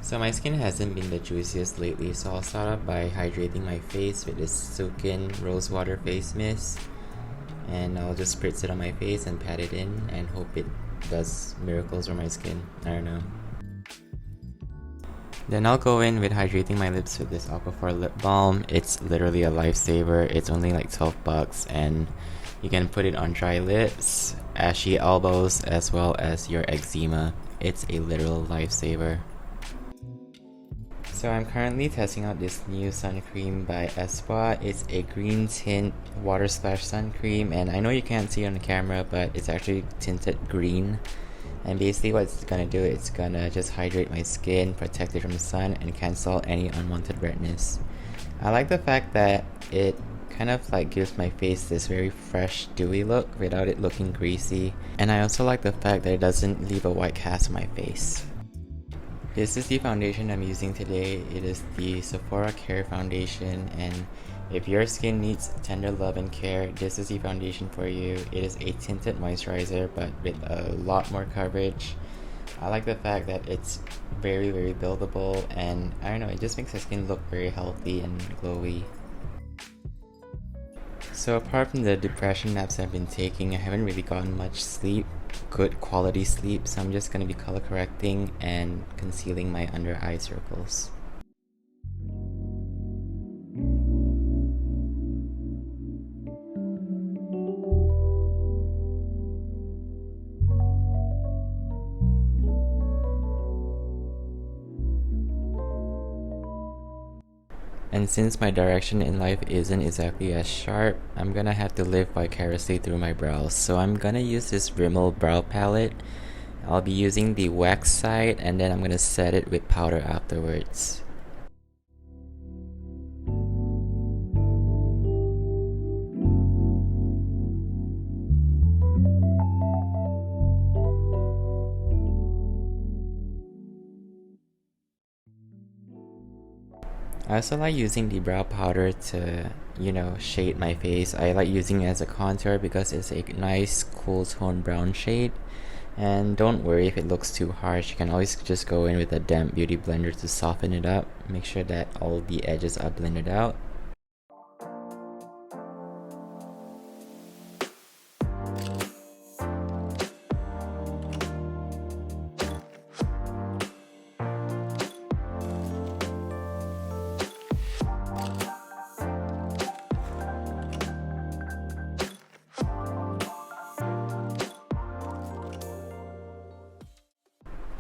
So my skin hasn't been the juiciest lately, so I'll start off by hydrating my face with this Silken Rose Water Face Mist. And I'll just spritz it on my face and pat it in and hope it does miracles for my skin. I don't know. Then I'll go in with hydrating my lips with this Aquaphor Lip Balm. It's literally a lifesaver. It's only like 12 bucks and you can put it on dry lips, ashy elbows, as well as your eczema. It's a literal lifesaver. So I'm currently testing out this new sun cream by Espoir. It's a green tint water splash sun cream, and I know you can't see it on the camera, but it's actually tinted green. And basically what it's gonna do, it's gonna just hydrate my skin, protect it from the sun, and cancel any unwanted redness. I like the fact that it kind of like gives my face this very fresh, dewy look without it looking greasy. And I also like the fact that it doesn't leave a white cast on my face. This is the foundation I'm using today. It is the Sephora Care Foundation, and if your skin needs tender love and care, this is the foundation for you. It is a tinted moisturizer but with a lot more coverage. I like the fact that it's very buildable, and I don't know, it just makes my skin look very healthy and glowy. So apart from the depression naps I've been taking, I haven't really gotten much sleep, good quality sleep, so I'm just going to be color correcting and concealing my under eye circles. And since my direction in life isn't exactly as sharp, I'm gonna have to live vicariously through my brows. So I'm gonna use this Rimmel brow palette. I'll be using the wax side, and then I'm gonna set it with powder afterwards. I also like using the brow powder to, shade my face. I like using it as a contour because it's a nice cool tone brown shade. And don't worry if it looks too harsh, you can always just go in with a damp beauty blender to soften it up. Make sure that all the edges are blended out.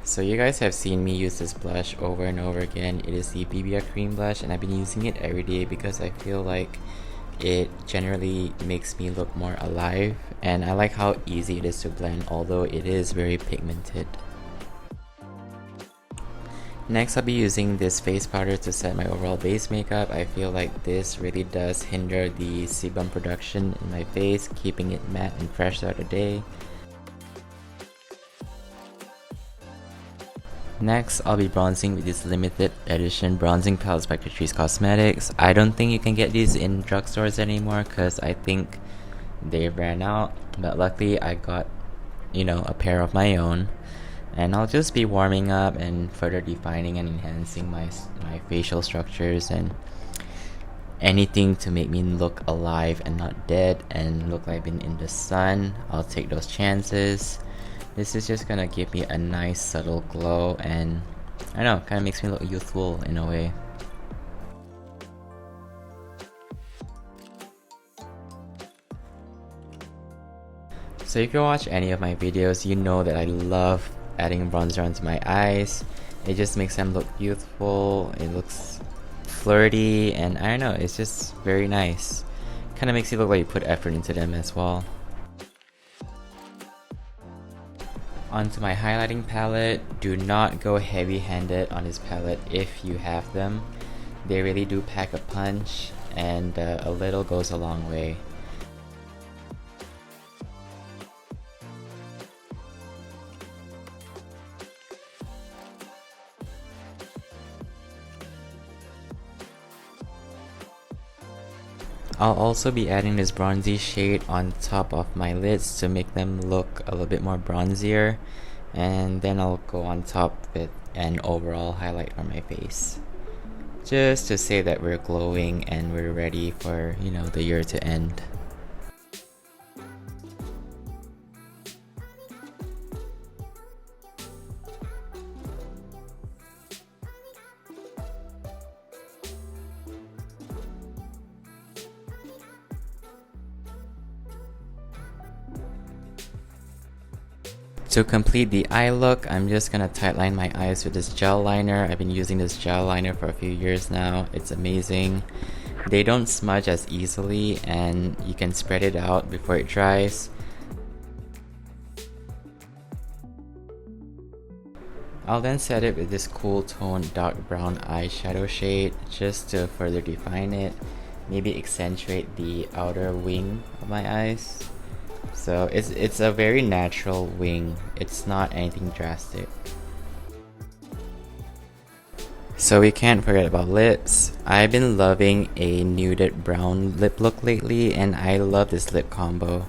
So you guys have seen me use this blush over and over again. It is the BBIA cream blush, and I've been using it every day because I feel like it generally makes me look more alive, and I like how easy it is to blend, although it is very pigmented. Next, I'll be using this face powder to set my overall base makeup. I feel like this really does hinder the sebum production in my face, keeping it matte and fresh throughout the day. Next, I'll be bronzing with these limited edition bronzing palettes by Catrice Cosmetics. I don't think you can get these in drugstores anymore because I think they ran out, but luckily I got, a pair of my own. And I'll just be warming up and further defining and enhancing my facial structures and anything to make me look alive and not dead and look like I've been in the sun. I'll take those chances. This is just gonna give me a nice subtle glow, and I don't know, kind of makes me look youthful in a way. So if you watch any of my videos, you know that I love adding bronzer onto my eyes. It just makes them look youthful, it looks flirty, and I don't know, it's just very nice. Kind of makes you look like you put effort into them as well. Onto my highlighting palette. Do not go heavy-handed on this palette if you have them. They really do pack a punch, and a little goes a long way. I'll also be adding this bronzy shade on top of my lids to make them look a little bit more bronzier, and then I'll go on top with and overall highlight on my face. Just to say that we're glowing and we're ready for, you know, the year to end. To complete the eye look, I'm just gonna tightline my eyes with this gel liner. I've been using this gel liner for a few years now. It's amazing. They don't smudge as easily and you can spread it out before it dries. I'll then set it with this cool toned dark brown eyeshadow shade just to further define it. Maybe accentuate the outer wing of my eyes. So it's a very natural wing. It's not anything drastic. So we can't forget about lips. I've been loving a nuded brown lip look lately and I love this lip combo.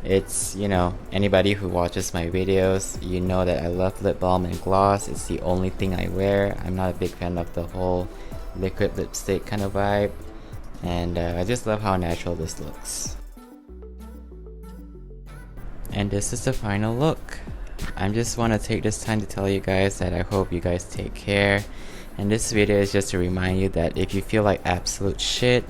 It's, you know, anybody who watches my videos, you know that I love lip balm and gloss. It's the only thing I wear. I'm not a big fan of the whole liquid lipstick kind of vibe. And I just love how natural this looks. And this is the final look. I just want to take this time to tell you guys that I hope you guys take care. And this video is just to remind you that if you feel like absolute shit,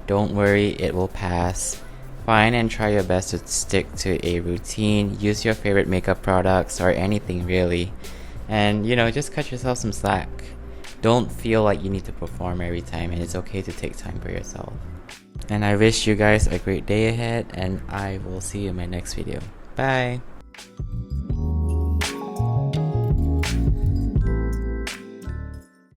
don't worry, it will pass. Find and try your best to stick to a routine. Use your favorite makeup products or anything really. And you know, just cut yourself some slack. Don't feel like you need to perform every time, and it's okay to take time for yourself. And I wish you guys a great day ahead, and I will see you in my next video. Bye!